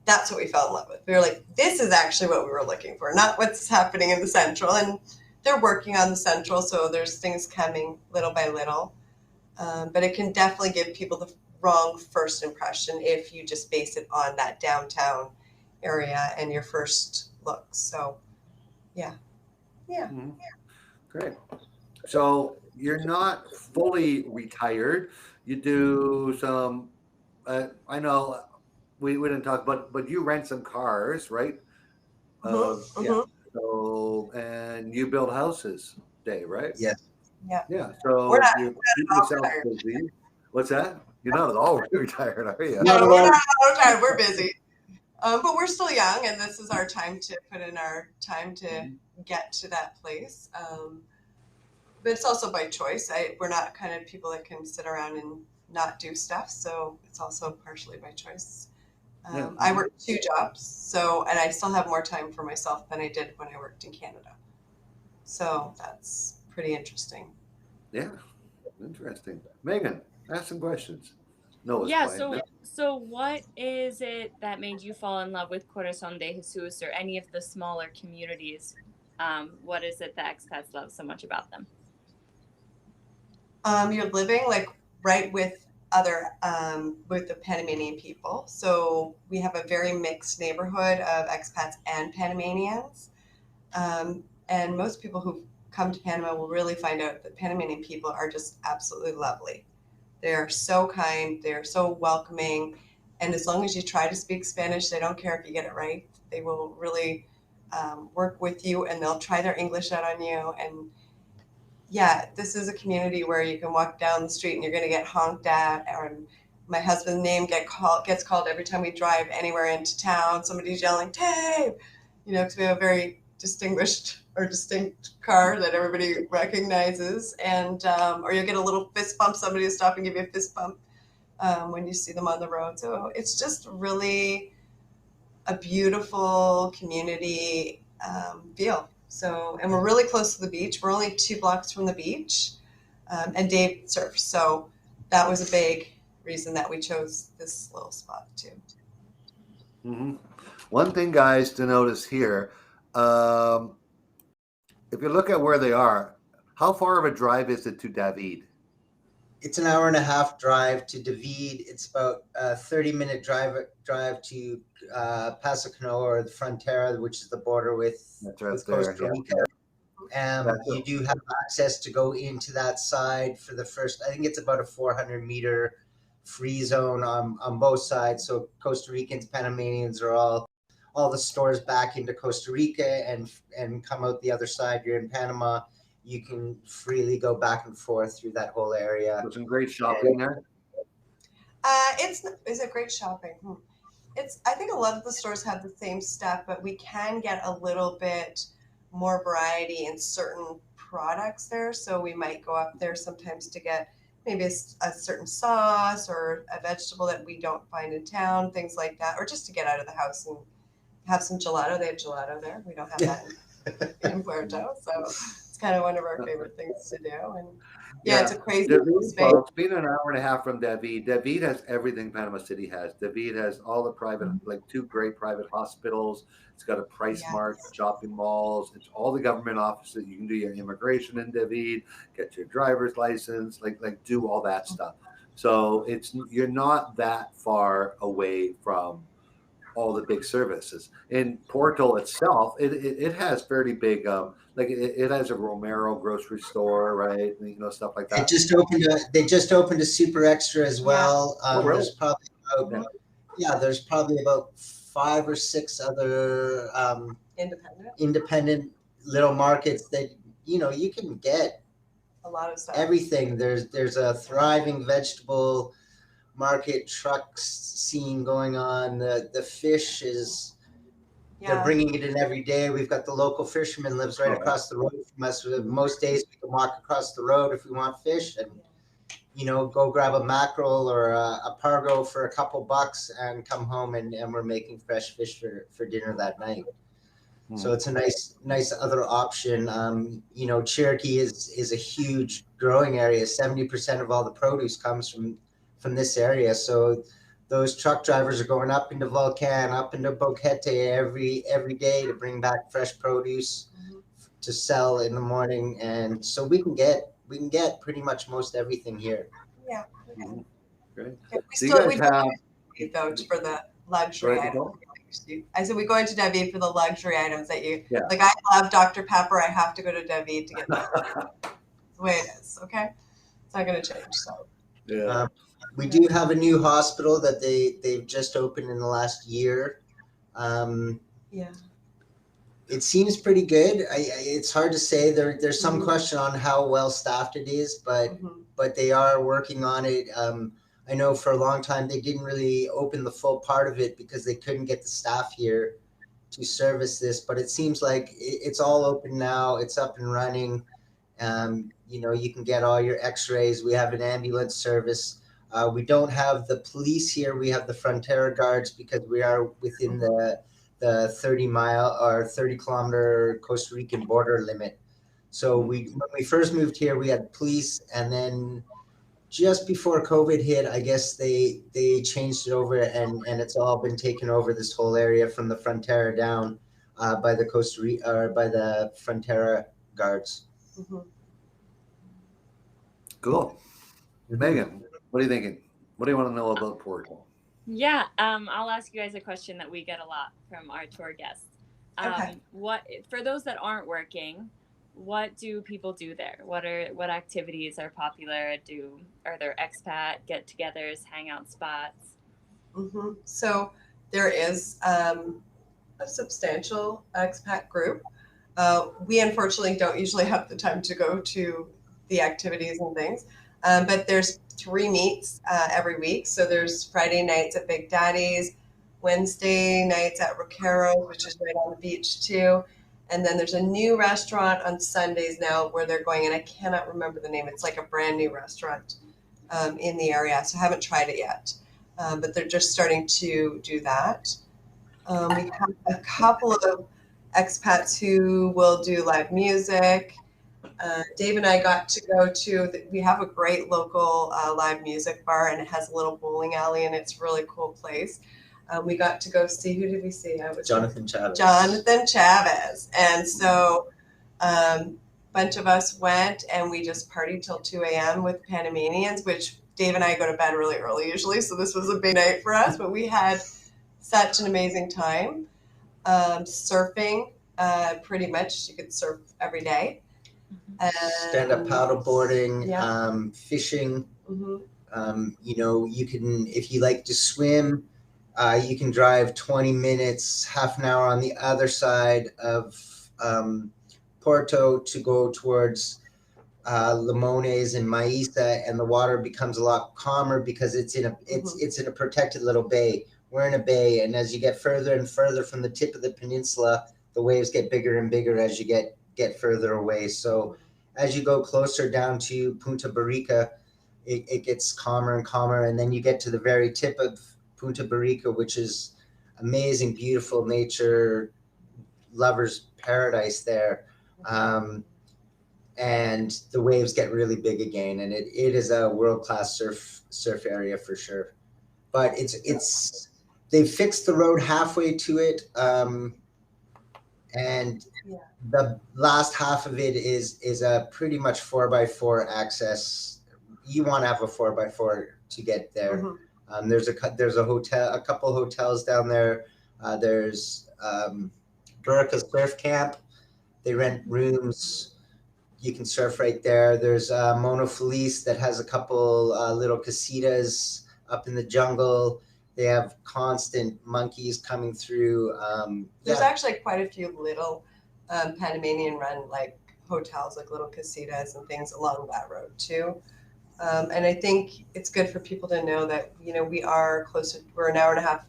that's what we fell in love with. We were like, this is actually what we were looking for, not what's happening in the Central. And they're working on the Central, so there's things coming little by little. But it can definitely give people the wrong first impression if you just base it on that downtown area and your first look. So, yeah. Mm-hmm. Great. So you're not fully retired. You do some, I know we didn't talk, but you rent some cars, right? Yeah. So, and you build houses, Dave, right? Yes. Yeah. So We're not you keep all yourself busy. What's that? You're not at all retired, are you? No, we're not all retired. We're busy. But we're still young, and this is our time to put in our time to get to that place. But it's also by choice. We're not kind of people that can sit around and not do stuff. So it's also partially by choice. I work 2 jobs, and I still have more time for myself than I did when I worked in Canada. So that's pretty interesting. Yeah, interesting. Megan, ask some questions. No, it's Yeah, fine. so what is it that made you fall in love with Corazon de Jesus or any of the smaller communities? What is it that expats love so much about them? You're living like right with other with the Panamanian people. So we have a very mixed neighborhood of expats and Panamanians. And most people who come to Panama will really find out that Panamanian people are just absolutely lovely. They're so kind, they're so welcoming. And as long as you try to speak Spanish, they don't care if you get it right. They will really work with you, and they'll try their English out on you. And yeah, this is a community where you can walk down the street and you're going to get honked at. And my husband's name gets called every time we drive anywhere into town. Somebody's yelling, Dave, because we have a very distinct car that everybody recognizes. And or you'll get a little fist bump. Somebody will stop and give you a fist bump when you see them on the road. So it's just really a beautiful community feel. So, and we're really close to the beach. We're only 2 blocks from the beach, and Dave surfs. So that was a big reason that we chose this little spot too. Mm-hmm. One thing, guys, to notice here, if you look at where they are, how far of a drive is it to David? It's an 1.5-hour drive to David. It's about a 30-minute drive to Paso Canoa, or the Frontera, which is the border with Costa Rica. You do have access to go into that side for the first, I think it's about a 400-meter free zone on both sides. So Costa Ricans, Panamanians are all the stores back into Costa Rica and come out the other side. You're in Panama. You can freely go back and forth through that whole area. There's some great shopping there. Is it great shopping? I think a lot of the stores have the same stuff, but we can get a little bit more variety in certain products there. So we might go up there sometimes to get maybe a certain sauce or a vegetable that we don't find in town, things like that, or just to get out of the house and have some gelato. They have gelato there. We don't have that in Puerto, so it's kind of one of our favorite things to do. And yeah, it's a crazy space. It's been an 1.5 hours from David. David has everything Panama City has. David has all the private, like 2 great private hospitals. It's got a Price Mart, shopping malls. It's all the government offices. You can do your immigration in David, get your driver's license, like do all that stuff. So you're not that far away from all the big services. In Porto itself, it has fairly big, it has a Romero grocery store, right? Stuff like that. They just opened a Super Extra as well. Really? There's probably about 5 or 6 other independent little markets that you can get a lot of stuff. Everything. There's a thriving vegetable market truck scene going on. The fish is they're bringing it in every day. We've got the local fisherman lives right across the road from us. Most days we can walk across the road if we want fish and go grab a mackerel or a pargo for a couple bucks and come home and we're making fresh fish for dinner that night. So it's a nice other option. Cherokee is a huge growing area. 70% of all the produce comes from this area. So those truck drivers are going up into Volcan, up into Boquete every day to bring back fresh produce to sell in the morning. And so we can get pretty much most everything here. Yeah. Great. We So still you we guys have though for the luxury Sorry, items. Nicole? I said we go into David for the luxury items that you Yeah. like. I love Dr. Pepper. I have to go to David to get that. That's the way it is. Okay, it's not going to change. So Yeah. We do have a new hospital that they've just opened in the last year. yeah. It seems pretty good. It's hard to say. There's some question on how well staffed it is, but they are working on it. I know for a long time they didn't really open the full part of it because they couldn't get the staff here to service this. But it seems like it's all open now. It's up and running. You can get all your X-rays. We have an ambulance service. We don't have the police here. We have the Frontera guards because we are within the 30-mile or 30-kilometer Costa Rican border limit. So when we first moved here, we had police, and then just before COVID hit, I guess they changed it over, and it's all been taken over, this whole area from the Frontera down by the by the Frontera guards. Cool. Megan, what are you thinking? What do you want to know about Portugal? Yeah, I'll ask you guys a question that we get a lot from our tour guests. What for those that aren't working, what do people do there? What activities are popular? Are there expat get-togethers, hangout spots? So there is a substantial expat group. We unfortunately don't usually have the time to go to the activities and things, but there's 3 meets every week. So there's Friday nights at Big Daddy's, Wednesday nights at Roqueros, which is right on the beach too. And then there's a new restaurant on Sundays now where they're going, and I cannot remember the name. It's like a brand new restaurant in the area. So I haven't tried it yet, but they're just starting to do that. We have a couple of expats who will do live music. Dave and I got to go to, we have a great local live music bar, and it has a little bowling alley, and it's a really cool place. We got to go see, who did we see? Jonathan Chavez. Jonathan Chavez. And so a bunch of us went, and we just partied till 2 a.m. with Panamanians, which Dave and I go to bed really early usually. So this was a big night for us, but we had such an amazing time. Surfing, pretty much, you could surf every day. Stand-up paddleboarding, Yeah. fishing. You can, if you like to swim, you can drive 20 minutes, half an hour on the other side of Porto to go towards Limones and Maísa, and the water becomes a lot calmer because it's in a protected little bay. We're in a bay, and as you get further and further from the tip of the peninsula, the waves get bigger and bigger as you get further away. So as you go closer down to Punta Barrica, it gets calmer and calmer, and then you get to the very tip of Punta Barrica, which is amazing, beautiful nature, lovers' paradise there. And the waves get really big again, and it is a world-class surf area for sure. But they've fixed the road halfway to it, and the last half of it is a pretty much 4x4 access. You want to have a 4x4 to get there. There's a couple hotels down there. There's Burka Surf Camp. They rent rooms. You can surf right there. There's Mono Feliz that has a couple little casitas up in the jungle. They have constant monkeys coming through. There's actually quite a few little Panamanian run like hotels, like little casitas and things along that road too. And I think it's good for people to know that, we are closer. We're an hour and a half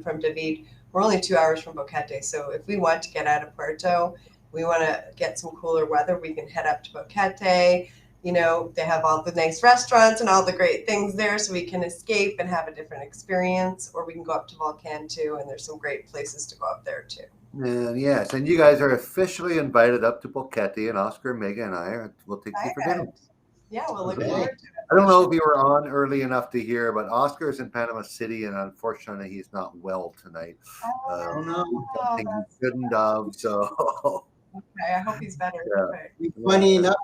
from David. We're only 2 hours from Boquete. So if we want to get out of Puerto, we want to get some cooler weather, we can head up to Boquete. They have all the nice restaurants and all the great things there, so we can escape and have a different experience. Or we can go up to Volcan too, and there's some great places to go up there too. And yes, and you guys are officially invited up to Boquete, and Oscar, Megan, and I will take you for dinner. Yeah, we'll look Okay. forward to it. I don't know if you were on early enough to hear, but Oscar is in Panama City, and unfortunately, he's not well tonight. Oh, no. Something he shouldn't have. So, Okay, I hope he's better. Yeah. Okay. Funny enough,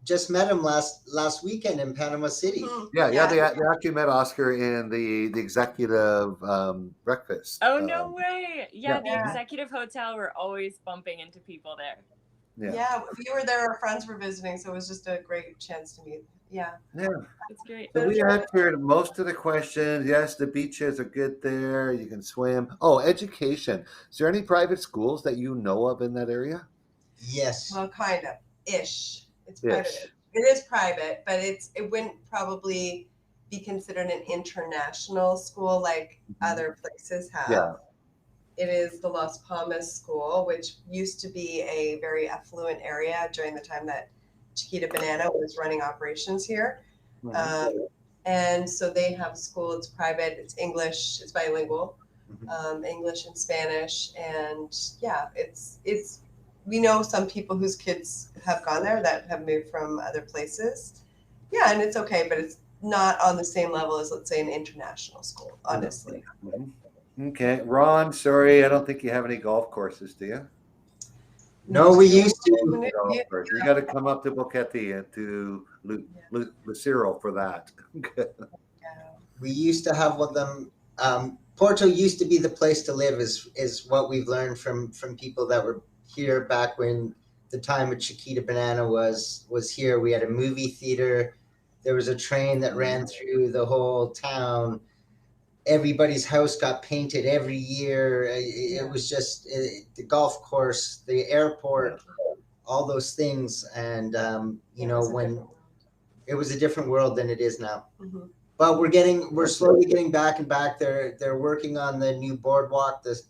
just met him last weekend in Panama City. yeah, they actually met Oscar in the executive breakfast. Oh, no way. Yeah, Yeah. the executive hotel, we're always bumping into people there. Yeah, we were there. Our friends were visiting, so it was just a great chance to meet. Yeah. It's great. So we answered most of the questions. Yes, the beaches are good there. You can swim. Oh, education. Is there any private schools that you know of in that area? Yes. Well, kind of ish. It's Ish. private. It is private, but it wouldn't probably be considered an international school like other places have. Yeah. It is the Las Palmas School, which used to be a very affluent area during the time that Chiquita Banana was running operations here. And so they have a school, it's private, it's English, it's bilingual, English and Spanish. And yeah, it's we know some people whose kids have gone there that have moved from other places. Yeah, and it's okay, but it's not on the same level as, let's say, an international school, honestly. Okay, Ron, sorry, I don't think you have any golf courses, do you? No, we used to. Golf course. You got to come up to Boquete and to Lucero for that. We used to have one of them. Porto used to be the place to live, is what we've learned from people that were here back when the time of Chiquita Banana was here. We had a movie theater. There was a train that ran through the whole town. Everybody's house got painted every year. It was just the golf course, the airport, all those things. And, when it was a different world than it is now. But we're slowly getting back. They're working on the new boardwalk, the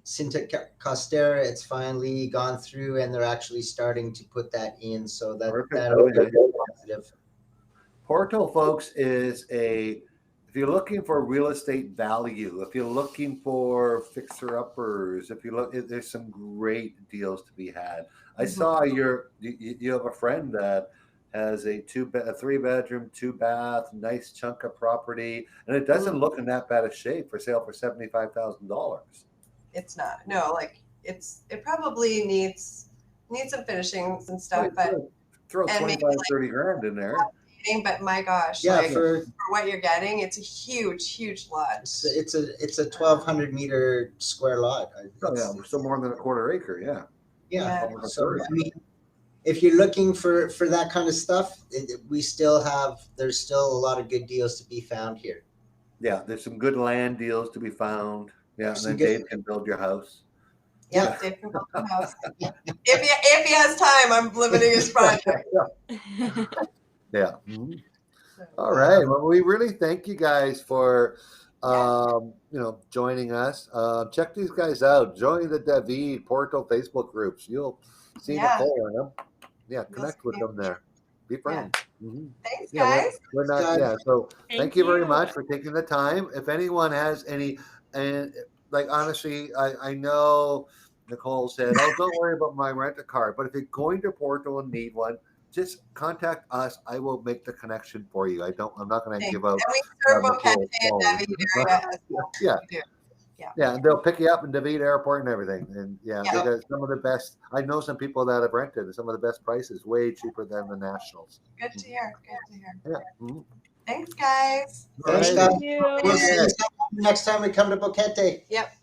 Cinta Costera. It's finally gone through, and they're actually starting to put that in. So that'll be positive. Porto, folks, is if you're looking for real estate value, if you're looking for fixer-uppers, if you look, there's some great deals to be had. I saw you have a friend that has a 3-bedroom, 2-bath, nice chunk of property, and it doesn't look in that bad a shape for sale for $75,000. It's not. No, it probably needs some finishing and stuff, but throw 25, 30 grand in there. But my gosh, for what you're getting, it's a huge lot. It's a 1,200 meter square lot. So more than a quarter acre. Yeah. So I mean, if you're looking for that kind of stuff, there's still a lot of good deals to be found here. Yeah, there's some good land deals to be found. Yeah, and then Dave can build your house. Yeah, Dave can build your house. If he has time, I'm limiting his project. Yeah. All right. Well, we really thank you guys for joining us. Check these guys out. Join the David Porto Facebook groups. You'll see Nicole in them. Yeah, connect with them there. Be friends. Thanks, guys. We're not. So thank you very much for taking the time. If anyone has any, and honestly, I know Nicole said, "Oh, don't worry about my rent-a-car." But if you're going to Porto and need one, just contact us. I will make the connection for you. I'm not going to give out. And we serve Boquete and David area as well. Yeah, and they'll pick you up in David Airport and everything. And they got some of the best. I know some people that have rented some of the best prices, way cheaper than the nationals. Good to hear. Yeah. Thanks, guys. Thanks, guys. We'll see you next time we come to Boquete. Yep.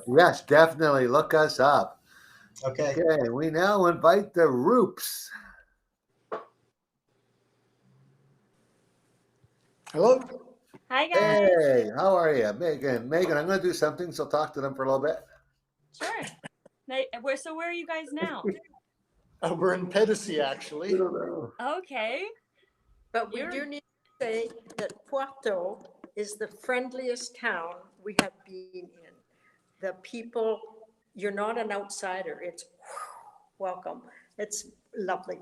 Yes, definitely. Look us up. Okay. We now invite the Roops. Hello. Hi, guys. Hey, how are you, Megan? I'm going to do something, so talk to them for a little bit. Sure. So where are you guys now? We're in Pedasí, actually. Okay. But we do need to say that Puerto is the friendliest town we have been in. The people, you're not an outsider. It's welcome. It's lovely.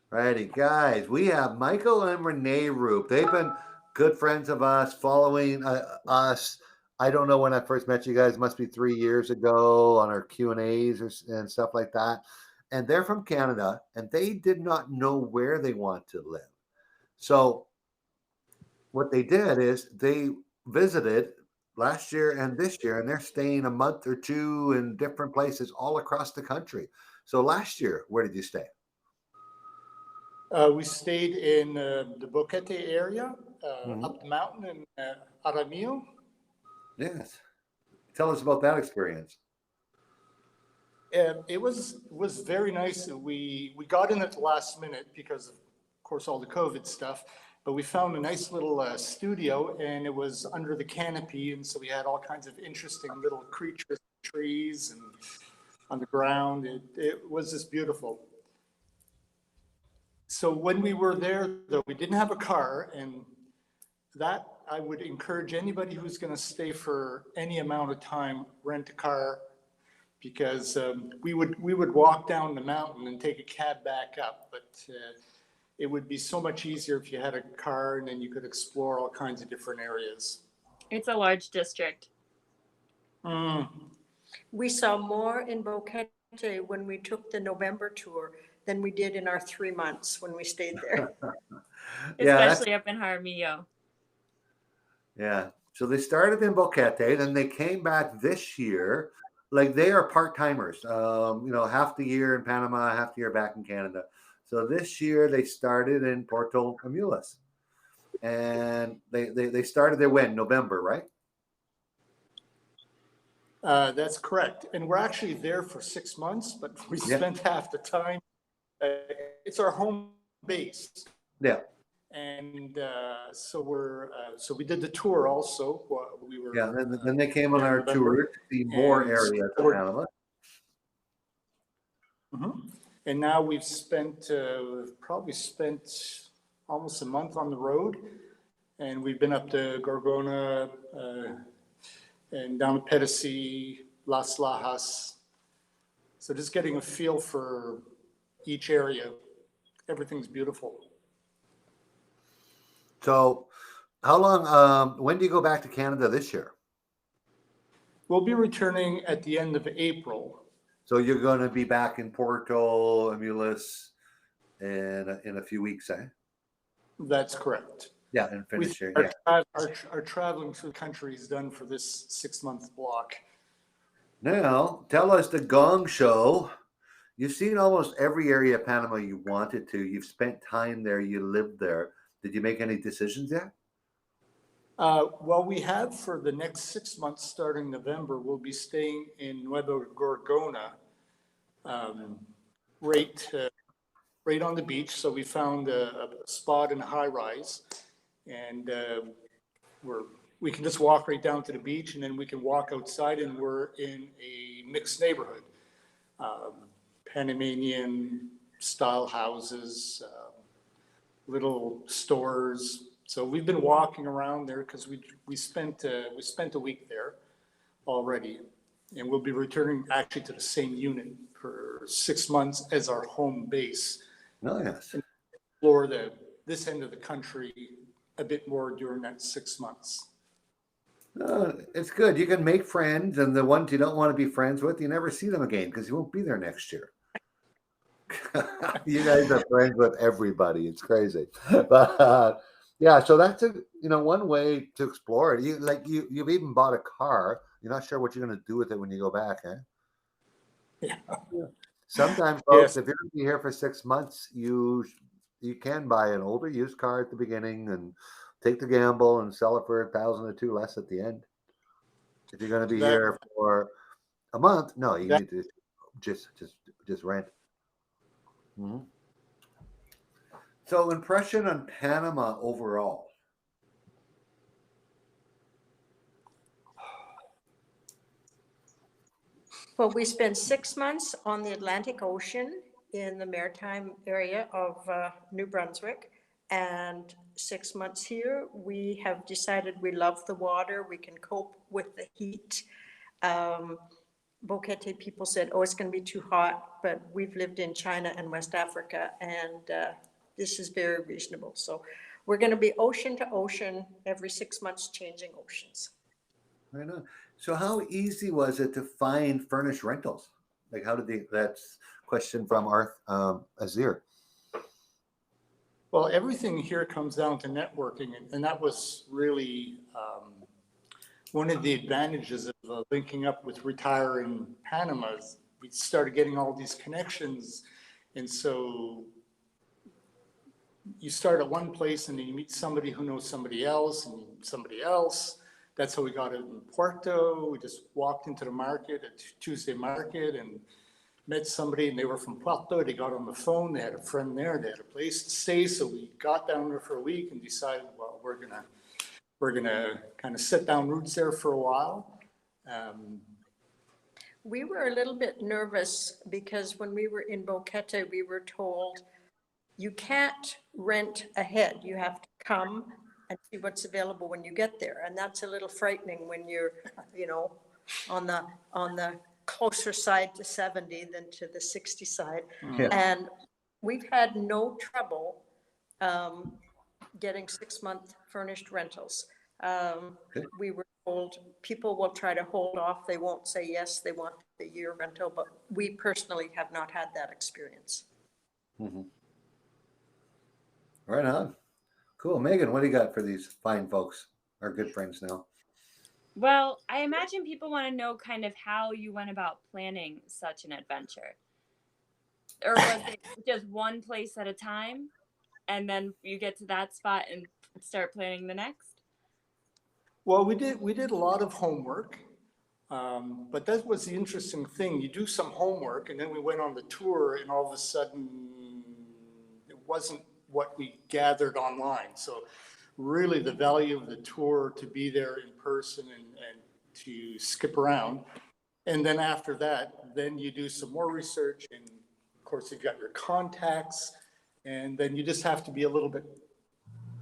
Righty, guys. We have Michael and Renee Roop. They've been good friends of us, following us I don't know when I first met you guys. Must be 3 years ago on our Q&As and stuff like that. And they're from Canada, and they did not know where they want to live. So what they did is they visited last year and this year, and they're staying a month or two in different places all across the country. So last year, where did you stay? We stayed in the Boquete area, Mhm. up the mountain in Aramillo. Yes. Tell us about that experience. It was very nice. We got in at the last minute because of course all the COVID stuff, but we found a nice little studio, and it was under the canopy, and so we had all kinds of interesting little creatures, trees, and on the ground. It was just beautiful. So when we were there, though, we didn't have a car, and that I would encourage anybody who's going to stay for any amount of time, rent a car, because we would walk down the mountain and take a cab back up, but it would be so much easier if you had a car, and then you could explore all kinds of different areas. It's a large district. We saw more in Boquete when we took the November tour than we did in our 3 months when we stayed there. Especially up in Jaramillo. Yeah. So they started in Boquete, then they came back this year. Like they are part-timers, half the year in Panama, half the year back in Canada. So this year they started in Puerto Armuelles, and they started there when? November, right? That's correct. And we're actually there for 6 months, but we spent half the time. It's our home base. Yeah. And so we did the tour also. We were then they came on our tour to see more areas of Panama. And now we've probably spent almost a month on the road, and we've been up to Gorgona and down to Pedasí, Las Lajas. So just getting a feel for each area. Everything's beautiful. So how long, when do you go back to Canada this year? We'll be returning at the end of April. So you're going to be back in Puerto Armuelles in a few weeks, eh? That's correct. Yeah, and finish here. Our traveling through the country is done for this 6-month block. Now, tell us the Gong Show. You've seen almost every area of Panama you wanted to. You've spent time there. You lived there. Did you make any decisions yet? Well, we have for the next 6 months, starting November, we'll be staying in Nueva Gorgona, right on the beach. So we found a spot in a high rise, and we can just walk right down to the beach, and then we can walk outside, and we're in a mixed neighborhood, Panamanian style houses, little stores. So we've been walking around there because we spent a week there already, and we'll be returning actually to the same unit for 6 months as our home base. Nice. And explore this end of the country a bit more during that 6 months. It's good. You can make friends, and the ones you don't want to be friends with, you never see them again because you won't be there next year. You guys are friends with everybody. It's crazy, but yeah. So that's one way to explore it. You've even bought a car. You're not sure what you're going to do with it when you go back, eh? Yeah. Sometimes, folks, if you're going to be here for 6 months, you can buy an older used car at the beginning and take the gamble and sell it for $1,000 or $2,000 less at the end. If you're going to be here for a month, no, you need to just rent. Mm-hmm. So, impression on Panama overall. Well, we spent 6 months on the Atlantic Ocean in the maritime area of New Brunswick, and 6 months here. We have decided we love the water. We can cope with the heat. Boquete people said, oh, it's going to be too hot, but we've lived in China and West Africa, and this is very reasonable. So we're going to be ocean to ocean every 6 months, changing oceans. Right on. So how easy was it to find furnished rentals? Like how did that's question from Arth Azir. Well, everything here comes down to networking, and that was really one of the advantages of linking up with Retire in Panama. We started getting all these connections, and so you start at one place and then you meet somebody who knows somebody else and somebody else. That's how we got it in Puerto. We just walked into the market at Tuesday market and met somebody, and they were from Puerto. They got on the phone. They had a friend there. They had a place to stay. So we got down there for a week and decided, well, we're gonna kind of set down roots there for a while. We were a little bit nervous because when we were in Boquete, we were told you can't rent ahead. You have to come and see what's available when you get there. And that's a little frightening when you're, on the closer side to 70 than to the 60 side. Yeah. And we've had no trouble getting 6-month furnished rentals. We were told people will try to hold off. They won't say yes, they want the year rental, but we personally have not had that experience. Mm-hmm. Right on. Cool. Megan, what do you got for these fine folks, our good friends now? Well, I imagine people want to know kind of how you went about planning such an adventure. Or was it just one place at a time and then you get to that spot and start planning the next? Well, we did a lot of homework, but that was the interesting thing. You do some homework, and then we went on the tour, and all of a sudden, it wasn't what we gathered online. So really the value of the tour to be there in person and to skip around. And then after that, then you do some more research, and of course you've got your contacts, and then you just have to be a little bit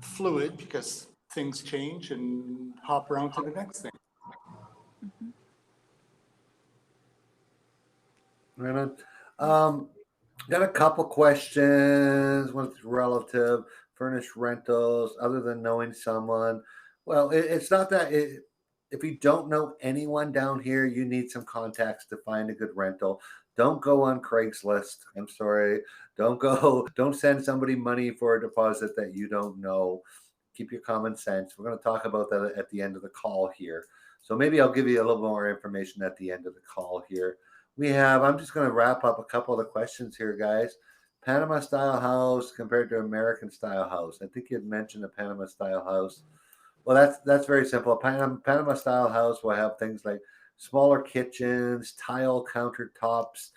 fluid because things change and hop around to the next thing. Right on. Got a couple questions. One's relative, furnished rentals, other than knowing someone. Well, it's not that if you don't know anyone down here, you need some contacts to find a good rental. Don't go on Craigslist. I'm sorry. Don't send somebody money for a deposit that you don't know. Keep your common sense. We're going to talk about that at the end of the call here. So maybe I'll give you a little more information at the end of the call here. I'm just going to wrap up a couple of the questions here, guys. Panama style house compared to American style house. I think you had mentioned a Panama style house. Well, that's very simple. Panama style house will have things like smaller kitchens, tile countertops,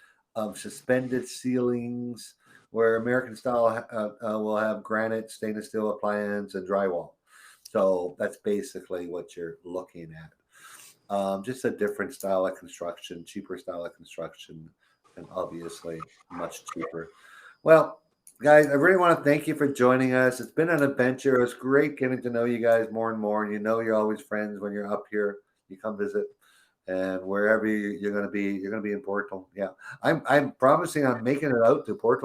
suspended ceilings, where American style will have granite, stainless steel appliance, and drywall. So that's basically what you're looking at. Just a different style of construction, cheaper style of construction, and obviously much cheaper. Well, guys, I really want to thank you for joining us. It's been an adventure. It was great getting to know you guys more and more. You know, you're always friends when you're up here. You come visit, and wherever you're going to be in Porto. Yeah, I'm promising I'm making it out to Porto